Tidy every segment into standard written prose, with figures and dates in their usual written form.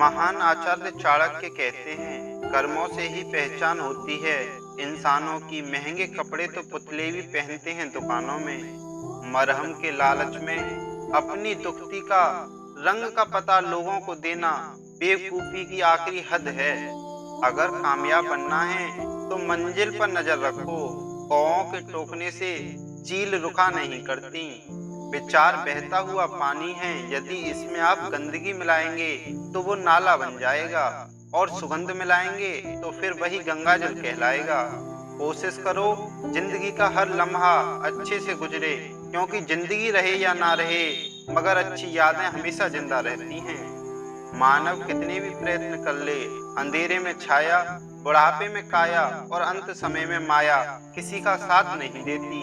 महान आचार्य चाणक्य कहते हैं, कर्मों से ही पहचान होती है इंसानों की। महंगे कपड़े तो पुतले भी पहनते हैं दुकानों में। मरहम के लालच में अपनी दुखती का रंग का पता लोगों को देना बेवकूफी की आखिरी हद है। अगर कामयाब बनना है तो मंजिल पर नजर रखो। कौओं के टोकने से चील रुका नहीं करती। विचार बहता हुआ पानी है, यदि इसमें आप गंदगी मिलाएंगे तो वो नाला बन जाएगा, और सुगंध मिलाएंगे तो फिर वही गंगा जल कहलाएगा। कोशिश करो जिंदगी का हर लम्हा अच्छे से गुजरे, क्योंकि जिंदगी रहे या ना रहे मगर अच्छी यादें हमेशा जिंदा रहती हैं। मानव कितने भी प्रयत्न कर ले, अंधेरे में छाया, बुढ़ापे में काया और अंत समय में माया किसी का साथ नहीं देती।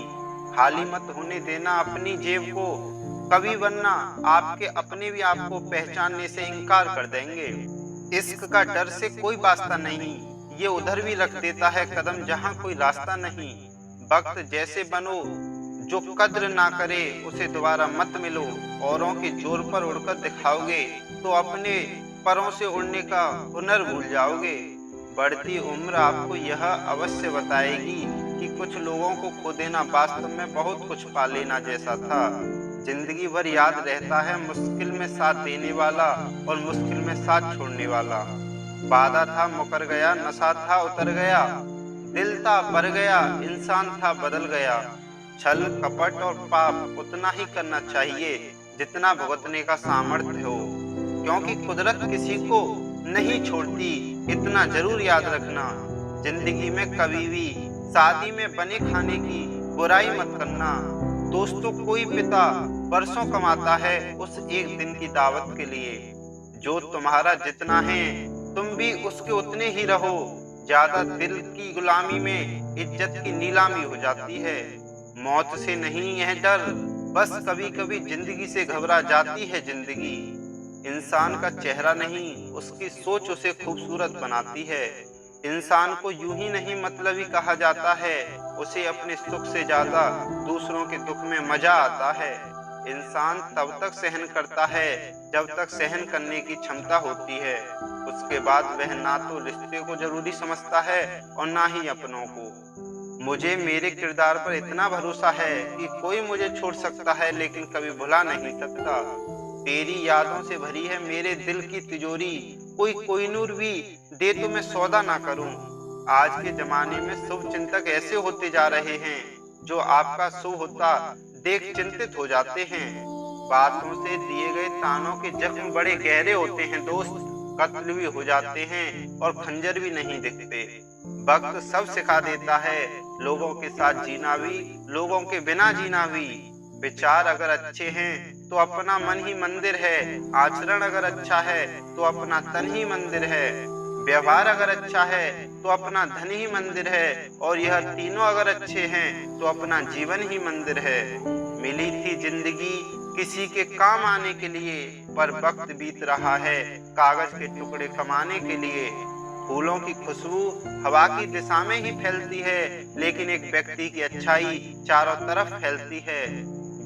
खाली मत होने देना अपनी जेब को कभी, वरना आपके अपने भी आपको पहचानने से इनकार कर देंगे। इश्क का डर से कोई वास्ता नहीं, ये उधर भी रख देता है कदम जहां कोई रास्ता नहीं। वक्त जैसे बनो, जो कद्र ना करे उसे दोबारा मत मिलो। औरों के जोर पर उड़कर दिखाओगे तो अपने परों से उड़ने का हुनर भूल जाओगे। बढ़ती उम्र आपको यह अवश्य बताएगी कि कुछ लोगों को खो देना वास्तव में बहुत कुछ पा लेना जैसा था। जिंदगी भर याद रहता है मुश्किल में साथ देने वाला और मुश्किल में साथ छोड़ने वाला। वादा था मुकर गया, नशा था उतर गया, दिल था भर गया, इंसान था बदल गया। छल कपट और पाप उतना ही करना चाहिए जितना भुगतने का सामर्थ्य हो, क्योंकि कुदरत किसी को नहीं छोड़ती। इतना जरूर याद रखना, जिंदगी में कभी भी शादी में बने खाने की बुराई मत करना। दोस्तों, कोई पिता बरसों कमाता है उस एक दिन की दावत के लिए। जो तुम्हारा जितना है तुम भी उसके उतने ही रहो। ज्यादा दिल की गुलामी में इज्जत की नीलामी हो जाती है। मौत से नहीं यह डर, बस कभी कभी जिंदगी से घबरा जाती है जिंदगी। इंसान का चेहरा नहीं, उसकी सोच उसे खूबसूरत बनाती है। इंसान को यूं ही नहीं मतलबी कहा जाता है, उसे अपने सुख से ज्यादा दूसरों के दुख में मजा आता है। इंसान तब तक सहन करता है जब तक सहन करने की क्षमता होती है। उसके बाद वह ना तो रिश्ते को जरूरी समझता है और ना ही अपनों को। मुझे मेरे किरदार पर इतना भरोसा है कि कोई मुझे छोड़ सकता है लेकिन कभी भुला नहीं सकता। तेरी यादों से भरी है मेरे दिल की तिजोरी, कोई कोहिनूर भी दे तो मैं सौदा ना करूं। आज के जमाने में शुभ चिंतक ऐसे होते जा रहे हैं जो आपका शुभ होता देख चिंतित हो जाते हैं। बातों से दिए गए तानों के जख्म बड़े गहरे होते हैं दोस्त, कत्ल भी हो जाते हैं और खंजर भी नहीं दिखते। वक्त सब सिखा देता है, लोगों के साथ जीना भी, लोगों के बिना जीना भी। विचार अगर अच्छे हैं तो अपना मन ही मंदिर है, आचरण अगर अच्छा है तो अपना तन ही मंदिर है, व्यवहार अगर अच्छा है तो अपना धन ही मंदिर है, और यह तीनों अगर अच्छे हैं तो अपना जीवन ही मंदिर है। मिली थी जिंदगी किसी के काम आने के लिए, पर वक्त बीत रहा है कागज के टुकड़े कमाने के लिए। फूलों की खुशबू हवा की दिशा में ही फैलती है, लेकिन एक व्यक्ति की अच्छाई चारों तरफ फैलती है।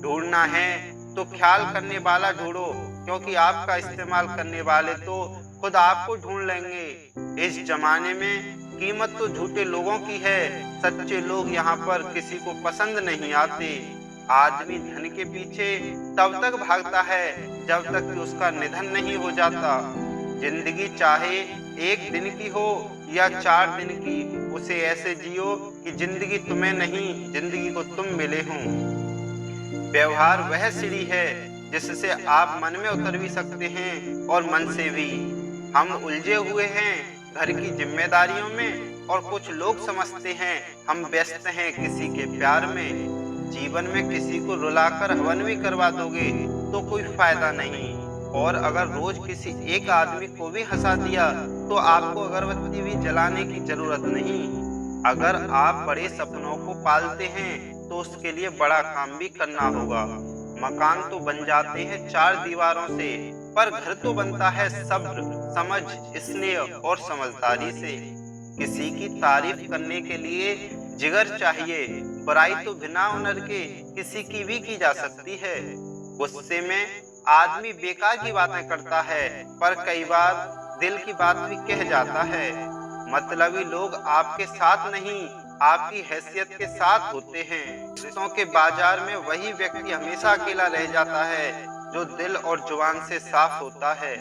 ढूंढना है तो ख्याल करने वाला ढूंढो, क्योंकि आपका इस्तेमाल करने वाले तो खुद आपको ढूंढ लेंगे। इस जमाने में कीमत तो झूठे लोगों की है, सच्चे लोग यहाँ पर किसी को पसंद नहीं आते। आदमी धन के पीछे तब तक भागता है जब तक कि उसका निधन नहीं हो जाता। जिंदगी चाहे एक दिन की हो या 4 दिन की, उसे ऐसे जियो कि जिंदगी तुम्हें नहीं, जिंदगी को तुम मिले हो। व्यवहार वह सीढ़ी है जिससे आप मन में उतर भी सकते हैं और मन से भी। हम उलझे हुए हैं घर की जिम्मेदारियों में, और कुछ लोग समझते हैं हम व्यस्त हैं किसी के प्यार में। जीवन में किसी को रुलाकर हवन भी करवा दोगे तो कोई फायदा नहीं, और अगर रोज किसी एक आदमी को भी हंसा दिया तो आपको अगरबत्ती भी जलाने की जरूरत नहीं। अगर आप बड़े सपनों को पालते हैं तो उसके लिए बड़ा काम भी करना होगा। मकान तो बन जाते हैं 4 दीवारों से, पर घर तो बनता है सब्र, समझ, स्नेह और समझदारी से। किसी की तारीफ करने के लिए जिगर चाहिए, बुराई तो बिना हुनर के किसी की भी की जा सकती है। गुस्से में आदमी बेकार की बातें करता है, पर कई बार दिल की बात भी कह जाता है। मतलबी लोग आपके साथ नहीं, आपकी हैसियत के साथ होते हैं। रिश्तों के बाजार में वही व्यक्ति हमेशा अकेला रह जाता है जो दिल और जुबान से साफ होता है।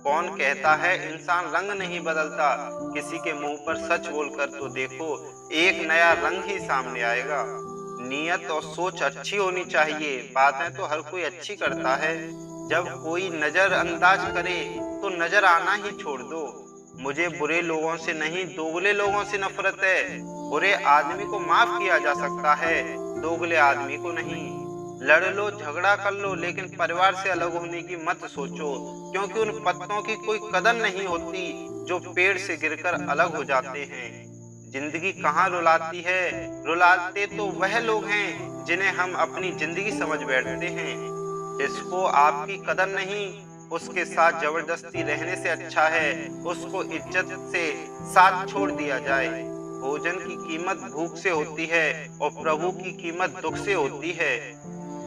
कौन कहता है इंसान रंग नहीं बदलता, किसी के मुंह पर सच बोलकर तो देखो, एक नया रंग ही सामने आएगा। नीयत और सोच अच्छी होनी चाहिए, बातें तो हर कोई अच्छी करता है। जब कोई नजरअंदाज करे तो नजर आना ही छोड़ दो। मुझे बुरे लोगों से नहीं, दोगले लोगों से नफरत है। बुरे आदमी को माफ किया जा सकता है, दोगले आदमी को नहीं। लड़ लो, झगड़ा कर लो, लेकिन परिवार से अलग होने की मत सोचो, क्योंकि उन पत्तों की कोई कदर नहीं होती जो पेड़ से गिरकर अलग हो जाते हैं। जिंदगी कहाँ रुलाती है, रुलाते तो वह लोग हैं जिन्हें हम अपनी जिंदगी समझ बैठते हैं। जिसको आपकी कदर नहीं, उसके साथ जबरदस्ती रहने से अच्छा है उसको इज्जत से साथ छोड़ दिया जाए। भोजन की कीमत भूख से होती है और प्रभु की कीमत दुख से होती है।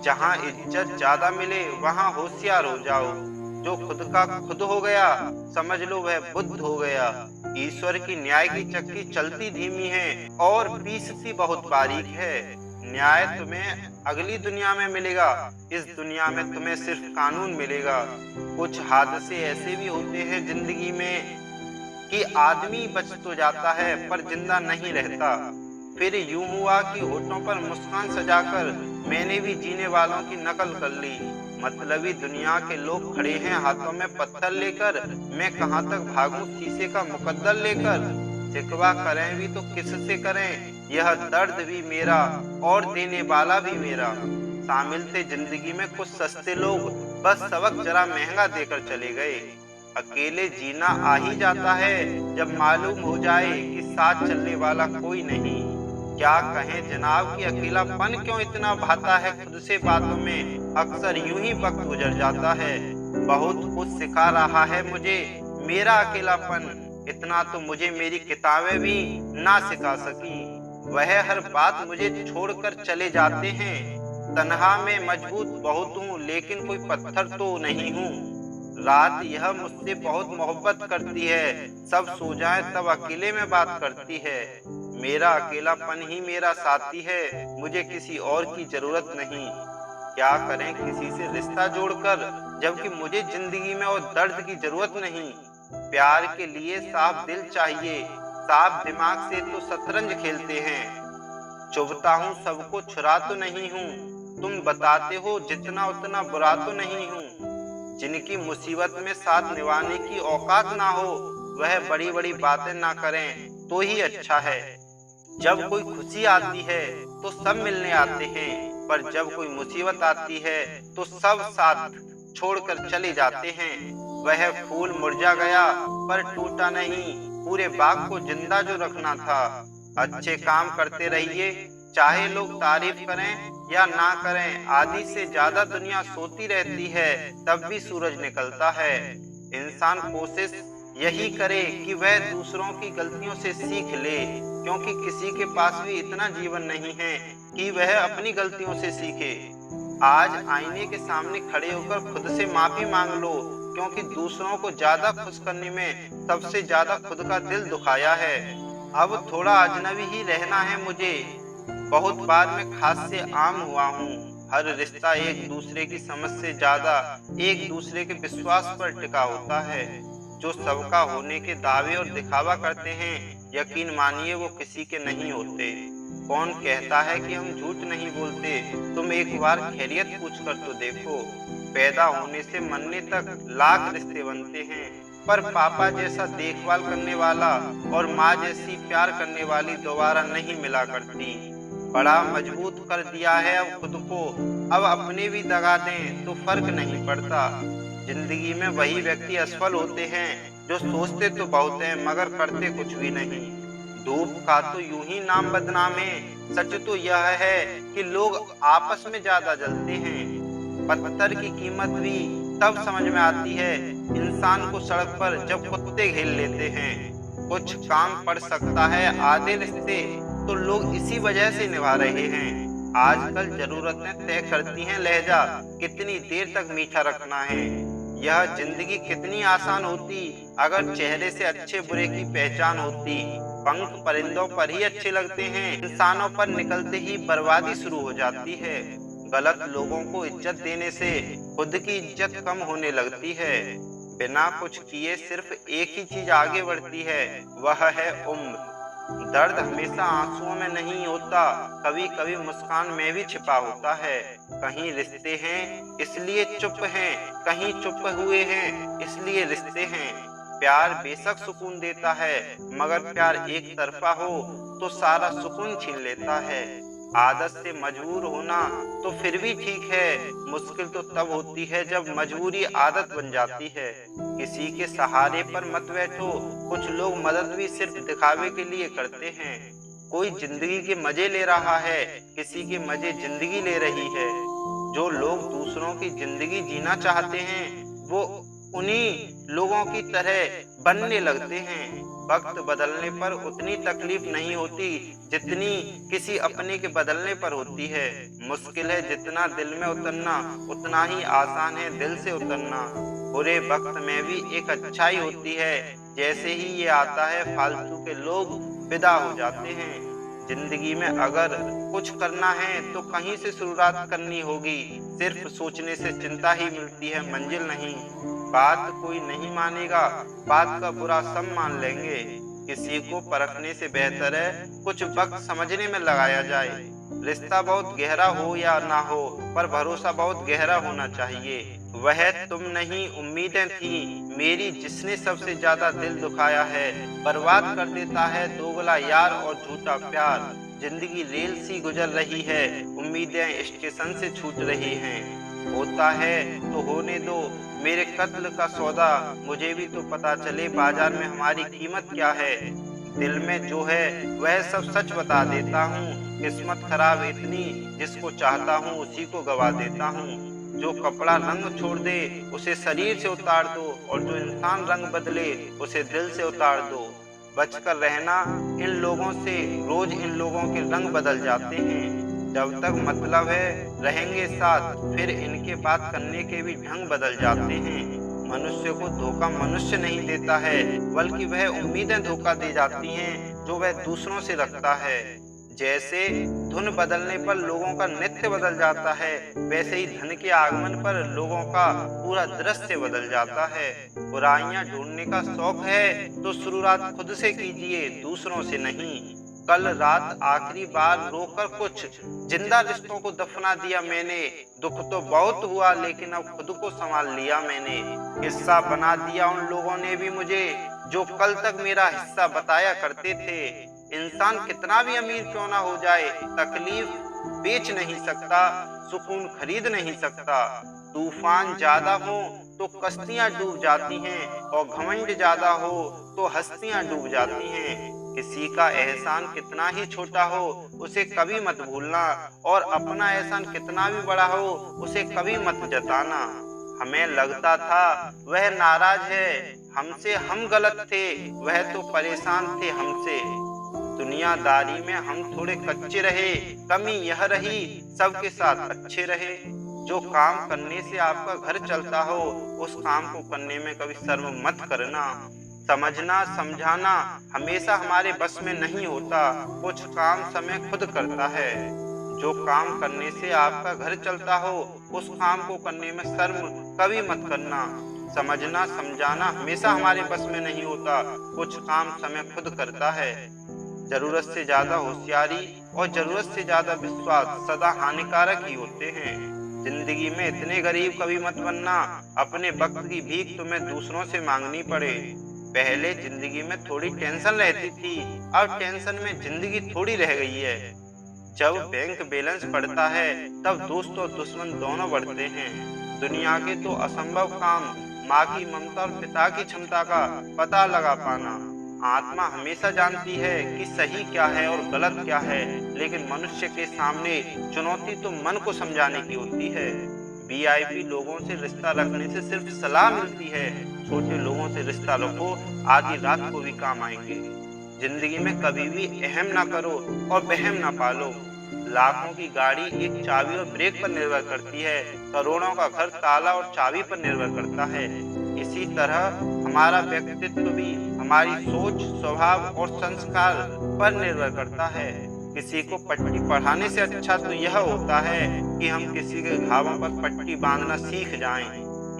जहाँ इज्जत ज्यादा मिले वहाँ होशियार हो जाओ। जो खुद का खुद हो गया, समझ लो वह बुद्ध हो गया। ईश्वर की न्याय की चक्की चलती धीमी है और पीसती बहुत बारीक है। न्याय तुम्हें अगली दुनिया में मिलेगा, इस दुनिया में तुम्हें सिर्फ कानून मिलेगा। कुछ हादसे ऐसे भी होते हैं जिंदगी में कि आदमी बच तो जाता है पर जिंदा नहीं रहता। फिर यूं हुआ कि होठों पर मुस्कान सजाकर मैंने भी जीने वालों की नकल कर ली। मतलबी दुनिया के लोग खड़े हैं हाथों में पत्थर लेकर, मैं कहाँ तक भागूं शीशे का मुकद्दर लेकर। शिकवा करें भी तो किससे करें, यह दर्द भी मेरा और देने वाला भी मेरा। शामिल थे जिंदगी में कुछ सस्ते लोग, बस सबक जरा महंगा देकर चले गए। अकेले जीना आ ही जाता है जब मालूम हो जाए कि साथ चलने वाला कोई नहीं। क्या कहें जनाब कि अकेलापन क्यों इतना भाता है, खुद से बातों में अक्सर यूं ही वक्त गुजर जाता है। बहुत कुछ सिखा रहा है मुझे मेरा अकेलापन, इतना तो मुझे मेरी किताबें भी ना सिखा सकी। वह हर बात मुझे छोड़कर चले जाते हैं। तन्हा में मजबूत बहुत हूँ लेकिन कोई पत्थर तो नहीं हूँ। रात यह मुझसे बहुत मोहब्बत करती है, सब सो जाए तब अकेले में बात करती है। मेरा अकेलापन ही मेरा साथी है, मुझे किसी और की जरूरत नहीं। क्या करें किसी से रिश्ता जोड़कर, जबकि मुझे जिंदगी में और दर्द की जरूरत नहीं। प्यार के लिए साफ दिल चाहिए, साफ दिमाग से तो शतरंज खेलते हैं। चुभता हूँ सबको, छुरा तो नहीं हूँ, तुम बताते हो जितना उतना बुरा तो नहीं हूँ। जिनकी मुसीबत में साथ निभाने की औकात ना हो, वह बड़ी बड़ी बातें ना करें तो ही अच्छा है। जब कोई खुशी आती है तो सब मिलने आते हैं, पर जब कोई मुसीबत आती है तो सब साथ छोड़कर चले जाते हैं। वह फूल मुरझा गया पर टूटा नहीं, पूरे बाग को जिंदा जो रखना था। अच्छे काम करते रहिए, चाहे लोग तारीफ करें या ना करें। आधी से ज्यादा दुनिया सोती रहती है तब भी सूरज निकलता है। इंसान कोशिश यही करे कि वह दूसरों की गलतियों से सीख ले, क्योंकि किसी के पास भी इतना जीवन नहीं है कि वह अपनी गलतियों से सीखे। आज आईने के सामने खड़े होकर खुद से माफी मांग लो, क्योंकि दूसरों को ज्यादा खुश करने में सबसे ज्यादा खुद का दिल दुखाया है। अब थोड़ा अजनबी ही रहना है मुझे, बहुत बाद में खास से आम हुआ हूँ। हर रिश्ता एक दूसरे की समझ से ज्यादा एक दूसरे के विश्वास पर टिका होता है। जो सबका होने के दावे और दिखावा करते हैं, यकीन मानिए वो किसी के नहीं होते। कौन कहता है कि हम झूठ नहीं बोलते, तुम एक बार खैरियत पूछ कर तो देखो। पैदा होने से मरने तक लाख रिश्ते बनते हैं, पर पापा जैसा देखभाल करने वाला और माँ जैसी प्यार करने वाली दोबारा नहीं मिला करती। बड़ा मजबूत कर दिया है अब खुद को, अब अपने भी दगा दें तो फर्क नहीं पड़ता। जिंदगी में वही व्यक्ति असफल होते हैं जो सोचते तो बहुत हैं मगर करते कुछ भी नहीं। धूप का तो यूं ही नाम बदनाम है, सच तो यह है कि लोग आपस में ज्यादा जलते हैं। पत्थर की कीमत भी तब समझ में आती है इंसान को सड़क पर जब कुत्ते घेर लेते हैं। कुछ काम पड़ सकता है, आधे रिश्ते तो लोग इसी वजह से निभा रहे हैं। आजकल जरूरतें तय करती हैं लहजा, कितनी देर तक मीठा रखना है। यह जिंदगी कितनी आसान होती अगर चेहरे से अच्छे बुरे की पहचान होती। पंख परिंदों पर ही अच्छे लगते हैं, इंसानों पर निकलते ही बर्बादी शुरू हो जाती है। गलत लोगों को इज्जत देने से खुद की इज्जत कम होने लगती है। बिना कुछ किए सिर्फ एक ही चीज आगे बढ़ती है, वह है उम्र। दर्द हमेशा आंसुओं में नहीं होता, कभी कभी मुस्कान में भी छिपा होता है। कहीं रिश्ते हैं इसलिए चुप हैं, कहीं चुप हुए हैं इसलिए रिश्ते हैं। प्यार बेशक सुकून देता है, मगर प्यार एक तरफा हो तो सारा सुकून छीन लेता है। आदत से मजबूर होना तो फिर भी ठीक है, मुश्किल तो तब होती है जब मजबूरी आदत बन जाती है। किसी के सहारे पर मत बैठो, कुछ लोग मदद भी सिर्फ दिखावे के लिए करते हैं। कोई जिंदगी के मजे ले रहा है, किसी के मजे जिंदगी ले रही है। जो लोग दूसरों की जिंदगी जीना चाहते हैं, वो उन्हीं लोगों की तरह बनने लगते हैं। वक्त बदलने पर उतनी तकलीफ नहीं होती जितनी किसी अपने के बदलने पर होती है। मुश्किल है जितना दिल में उतरना, उतना ही आसान है दिल से उतरना। बुरे वक्त में भी एक अच्छाई होती है, जैसे ही ये आता है फालतू के लोग विदा हो जाते हैं। जिंदगी में अगर कुछ करना है तो कहीं से शुरुआत करनी होगी, सिर्फ सोचने से चिंता ही मिलती है, मंजिल नहीं। बात कोई नहीं मानेगा, बात का बुरा सब मान लेंगे। किसी को परखने से बेहतर है कुछ वक्त समझने में लगाया जाए। रिश्ता बहुत गहरा हो या ना हो, पर भरोसा बहुत गहरा होना चाहिए। वह तुम नहीं उम्मीदें थी मेरी जिसने सबसे ज्यादा दिल दुखाया है। बर्बाद कर देता है दोगला यार और झूठा प्यार। जिंदगी रेल सी गुजर रही है, उम्मीदें स्टेशन से छूट रही हैं। होता है तो होने दो मेरे कत्ल का सौदा, मुझे भी तो पता चले बाजार में हमारी कीमत क्या है। दिल में जो है वह सब सच बता देता हूँ, किस्मत खराब इतनी जिसको चाहता हूँ उसी को गवा देता हूँ। जो कपड़ा रंग छोड़ दे उसे शरीर से उतार दो, और जो इंसान रंग बदले उसे दिल से उतार दो। बचकर रहना इन लोगों से, रोज इन लोगों के रंग बदल जाते हैं। जब तक मतलब है रहेंगे साथ, फिर इनके बात करने के भी ढंग बदल जाते हैं। मनुष्य को धोखा मनुष्य नहीं देता है, बल्कि वह उम्मीदें धोखा दे जाती हैं जो वह दूसरों से रखता है। जैसे धुन बदलने पर लोगों का नृत्य बदल जाता है, वैसे ही धन के आगमन पर लोगों का पूरा दृश्य बदल जाता है। बुराइयां ढूंढने का शौक है तो शुरुआत खुद से कीजिए, दूसरों से नहीं। कल रात आखिरी बार रोकर कुछ जिंदा रिश्तों को दफना दिया मैंने। दुख तो बहुत हुआ लेकिन अब खुद को संभाल लिया मैंने। हिस्सा बना दिया उन लोगों ने भी मुझे जो कल तक मेरा हिस्सा बताया करते थे। इंसान कितना भी अमीर क्यों ना हो जाए, तकलीफ बेच नहीं सकता, सुकून खरीद नहीं सकता। तूफान ज्यादा हो तो कश्तियां डूब जाती हैं, और घमंड ज्यादा हो तो हस्तियां डूब जाती हैं। किसी का एहसान कितना ही छोटा हो उसे कभी मत भूलना, और अपना एहसान कितना भी बड़ा हो उसे कभी मत जताना। हमें लगता था वह नाराज है हमसे, हम गलत थे, वह तो परेशान थे हमसे। दुनियादारी में हम थोड़े कच्चे रहे, कमी यह रही सबके साथ अच्छे रहे। जो काम करने से आपका घर चलता हो उस काम को करने में कभी शर्म मत करना। समझना समझाना हमेशा हमारे बस में नहीं होता, कुछ काम समय खुद करता है। जो काम करने से आपका घर चलता हो उस काम को करने में शर्म कभी मत करना। समझना समझाना हमेशा हमारे बस में नहीं होता, कुछ काम समय खुद करता है। जरूरत से ज्यादा होशियारी और जरूरत से ज्यादा विश्वास सदा हानिकारक ही होते हैं। जिंदगी में इतने गरीब कभी मत बनना, अपने वक्त की भीख तुम्हें दूसरों से मांगनी पड़े। पहले जिंदगी में थोड़ी टेंशन रहती थी, अब टेंशन में जिंदगी थोड़ी रह गई है। जब बैंक बैलेंस बढ़ता है तब दोस्त और दुश्मन दोनों बढ़ते हैं। दुनिया के तो असंभव काम, माँ की ममता और पिता की क्षमता का पता लगा पाना। आत्मा हमेशा जानती है कि सही क्या है और गलत क्या है, लेकिन मनुष्य के सामने चुनौती तो मन को समझाने की होती है। वीआईपी लोगों से रिश्ता रखने से सिर्फ सलाह मिलती है, छोटे लोगों से रिश्ता रखो, आधी रात को भी काम आएंगे। जिंदगी में कभी भी अहम ना करो और वहम ना पालो। लाखों की गाड़ी एक चाबी और ब्रेक पर निर्भर करती है, करोड़ों का घर ताला और चाबी पर निर्भर करता है। इसी तरह हमारा व्यक्तित्व भी हमारी सोच, स्वभाव और संस्कार पर निर्भर करता है। किसी को पट्टी पढ़ाने से अच्छा तो यह होता है कि हम किसी के घावों पर पट्टी बांधना सीख जाएं।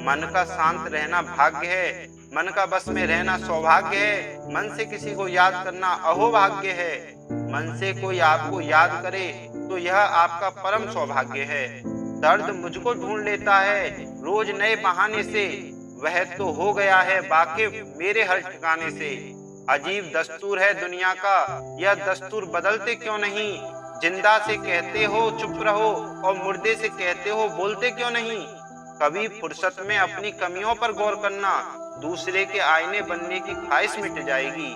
मन का शांत रहना भाग्य है, मन का बस में रहना सौभाग्य है, मन से किसी को याद करना अहोभाग्य है। मन से कोई आपको याद करे तो यह आपका परम सौभाग्य है। दर्द मुझको ढूंढ लेता है रोज नए बहाने से, वह तो हो गया है वाकिफ मेरे हर ठिकाने से। अजीब दस्तूर है दुनिया का, यह दस्तूर बदलते क्यों नहीं। जिंदा से कहते हो चुप रहो और मुर्दे से कहते हो बोलते क्यों नहीं। कभी फुर्सत में अपनी कमियों पर गौर करना, दूसरे के आईने बनने की ख्वाहिश मिट जाएगी।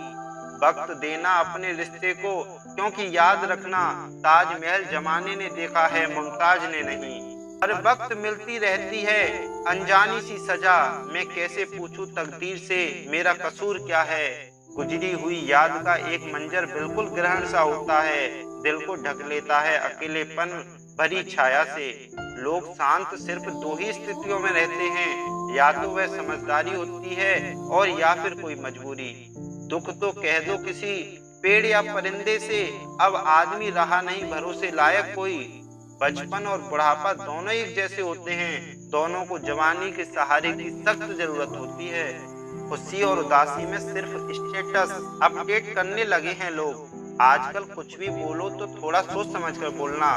वक्त देना अपने रिश्ते को, क्योंकि याद रखना ताजमहल जमाने ने देखा है मुमताज ने नहीं। हर वक्त मिलती रहती है अनजानी सी सजा, मैं कैसे पूछूं तकदीर से मेरा कसूर क्या है। गुजरी हुई याद का एक मंजर बिल्कुल ग्रहण सा होता है, दिल को ढक लेता है अकेलेपन भरी छाया से। लोग शांत सिर्फ दो ही स्थितियों में रहते हैं, या तो वह समझदारी होती है और या फिर कोई मजबूरी। दुख तो कह दो किसी पेड़ या परिंदे से, अब आदमी रहा नहीं भरोसे लायक कोई। बचपन और बुढ़ापा दोनों एक जैसे होते हैं, दोनों को जवानी के सहारे की सख्त जरूरत होती है। खुशी और उदासी में सिर्फ स्टेटस अपडेट करने लगे हैं लोग। आजकल कुछ भी बोलो तो थोड़ा सोच समझ कर बोलना,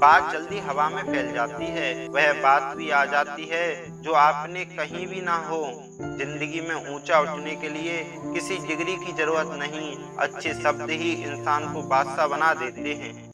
बात जल्दी हवा में फैल जाती है, वह बात भी आ जाती है जो आपने कहीं भी ना हो। जिंदगी में ऊंचा उठने के लिए किसी डिग्री की जरूरत नहीं, अच्छे शब्द ही इंसान को बादशाह बना देते हैं।